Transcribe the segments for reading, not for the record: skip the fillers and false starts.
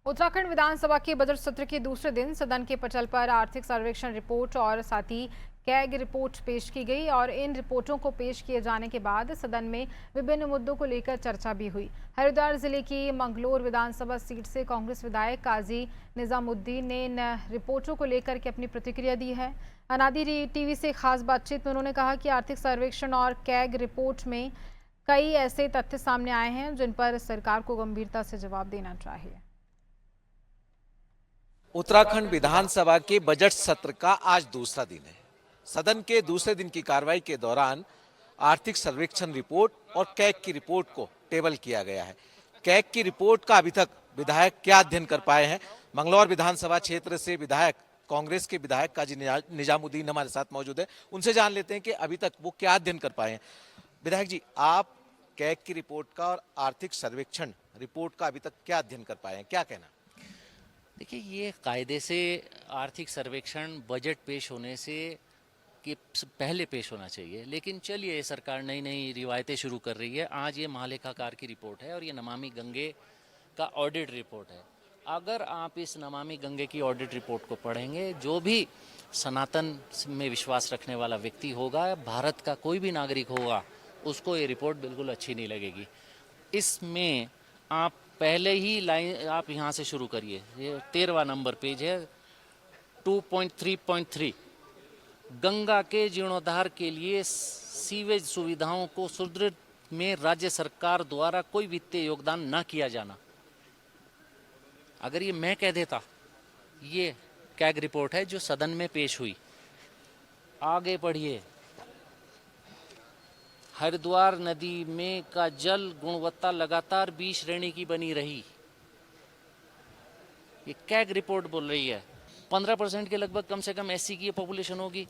उत्तराखंड विधानसभा के बजट सत्र के दूसरे दिन सदन के पटल पर आर्थिक सर्वेक्षण रिपोर्ट और साथ ही कैग रिपोर्ट पेश की गई और इन रिपोर्टों को पेश किए जाने के बाद सदन में विभिन्न मुद्दों को लेकर चर्चा भी हुई। हरिद्वार जिले की मंगलोर विधानसभा सीट से कांग्रेस विधायक काजी निजामुद्दीन ने इन रिपोर्टों को लेकर के अपनी प्रतिक्रिया दी है। अनादि टीवी से खास बातचीत में उन्होंने कहा कि आर्थिक सर्वेक्षण और कैग रिपोर्ट में कई ऐसे तथ्य सामने आए हैं जिन पर सरकार को गंभीरता से जवाब देना चाहिए। उत्तराखंड विधानसभा के बजट सत्र का आज दूसरा दिन है। सदन के दूसरे दिन की कार्रवाई के दौरान आर्थिक सर्वेक्षण रिपोर्ट और कैग की रिपोर्ट को टेबल किया गया है। कैग की रिपोर्ट का अभी तक विधायक क्या अध्ययन कर पाए हैं? मंगलौर विधानसभा क्षेत्र से विधायक कांग्रेस के विधायक काजी निजामुद्दीन हमारे साथ मौजूद है। उनसे जान लेते हैं कि अभी तक वो क्या अध्ययन कर पाए हैं। विधायक जी, आप कैग की रिपोर्ट का और आर्थिक सर्वेक्षण रिपोर्ट का अभी तक क्या अध्ययन कर पाए हैं, क्या कहना? देखिए, ये कायदे से आर्थिक सर्वेक्षण बजट पेश होने से कि पहले पेश होना चाहिए, लेकिन चलिए सरकार नई नई रिवायतें शुरू कर रही है। आज ये महालेखाकार की रिपोर्ट है और ये नमामि गंगे का ऑडिट रिपोर्ट है। अगर आप इस नमामि गंगे की ऑडिट रिपोर्ट को पढ़ेंगे, जो भी सनातन में विश्वास रखने वाला व्यक्ति होगा, भारत का कोई भी नागरिक होगा, उसको ये रिपोर्ट बिल्कुल अच्छी नहीं लगेगी। इसमें आप पहले ही लाइन आप यहाँ से शुरू करिए, ये 13वां नंबर पेज है, 2.3.3 गंगा के जीर्णोद्धार के लिए सीवेज सुविधाओं को सुदृढ़ में राज्य सरकार द्वारा कोई वित्तीय योगदान न किया जाना। अगर ये मैं कह देता, ये कैग रिपोर्ट है जो सदन में पेश हुई। आगे पढ़िए, हरिद्वार नदी में का जल गुणवत्ता लगातार बी श्रेणी की बनी रही। ये कैग रिपोर्ट बोल रही है। 15% के लगभग कम से कम एससी की पॉपुलेशन होगी।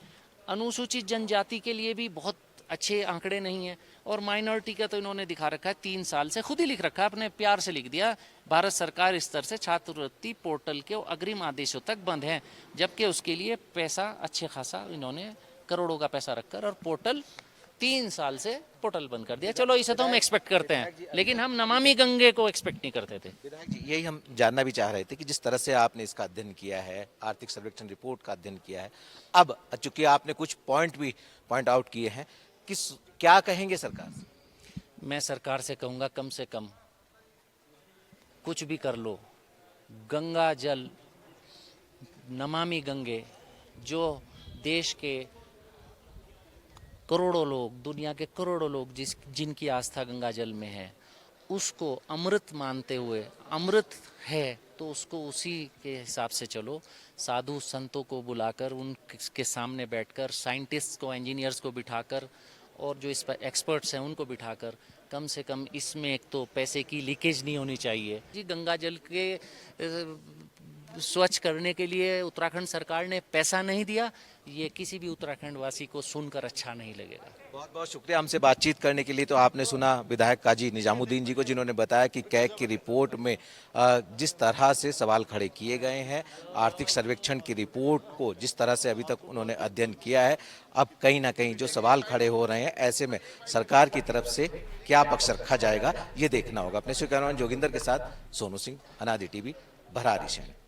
अनुसूचित जनजाति के लिए भी बहुत अच्छे आंकड़े नहीं है। और माइनॉरिटी का तो इन्होंने दिखा रखा है 3 साल से, खुद ही लिख रखा है, अपने प्यार से लिख दिया, भारत सरकार स्तर से छात्रवृत्ति पोर्टल के अग्रिम आदेशों तक बंद है, जबकि उसके लिए पैसा अच्छे खासा इन्होंने करोड़ों का पैसा रखकर और पोर्टल 3 साल से पोर्टल बंद कर दिया। चलो, इसे तो हम एक्सपेक्ट करते हैं, लेकिन हम नमामि गंगे को एक्सपेक्ट नहीं करते थे। विधायक जी, यही हम जानना भी चाह रहे थे कि जिस तरह से आपने इसका अध्ययन किया है, आर्थिक सर्वेक्षण रिपोर्ट का अध्ययन किया है, अब चूंकि आपने कुछ पॉइंट आउट किए हैं, क्या कहेंगे सरकार से? मैं सरकार से कहूँगा, कम से कम कुछ भी कर लो, गंगा जल, नमामि गंगे, जो देश के करोड़ों लोग, दुनिया के करोड़ों लोग जिनकी आस्था गंगा जल में है, उसको अमृत मानते हुए, अमृत है तो उसको उसी के हिसाब से चलो। साधु संतों को बुलाकर, उनके सामने बैठकर, साइंटिस्ट को, इंजीनियर्स को बिठाकर और जो इस पर एक्सपर्ट्स हैं उनको बिठाकर, कम से कम इसमें एक तो पैसे की लीकेज नहीं होनी चाहिए। जी, गंगा जल के स्वच्छ करने के लिए उत्तराखंड सरकार ने पैसा नहीं दिया, ये किसी भी उत्तराखंड वासी को सुनकर अच्छा नहीं लगेगा। बहुत बहुत शुक्रिया हमसे बातचीत करने के लिए। तो आपने सुना विधायक काजी निजामुद्दीन जी को, जिन्होंने बताया कि कैग की रिपोर्ट में जिस तरह से सवाल खड़े किए गए हैं, आर्थिक सर्वेक्षण की रिपोर्ट को जिस तरह से अभी तक उन्होंने अध्ययन किया है, अब कहीं ना कहीं जो सवाल खड़े हो रहे हैं, ऐसे में सरकार की तरफ से क्या पक्ष रखा जाएगा, ये देखना होगा। अपने से कैमरामैन जोगिंदर के साथ सोनू सिंह, अनादि टीवी, भरारी शहर।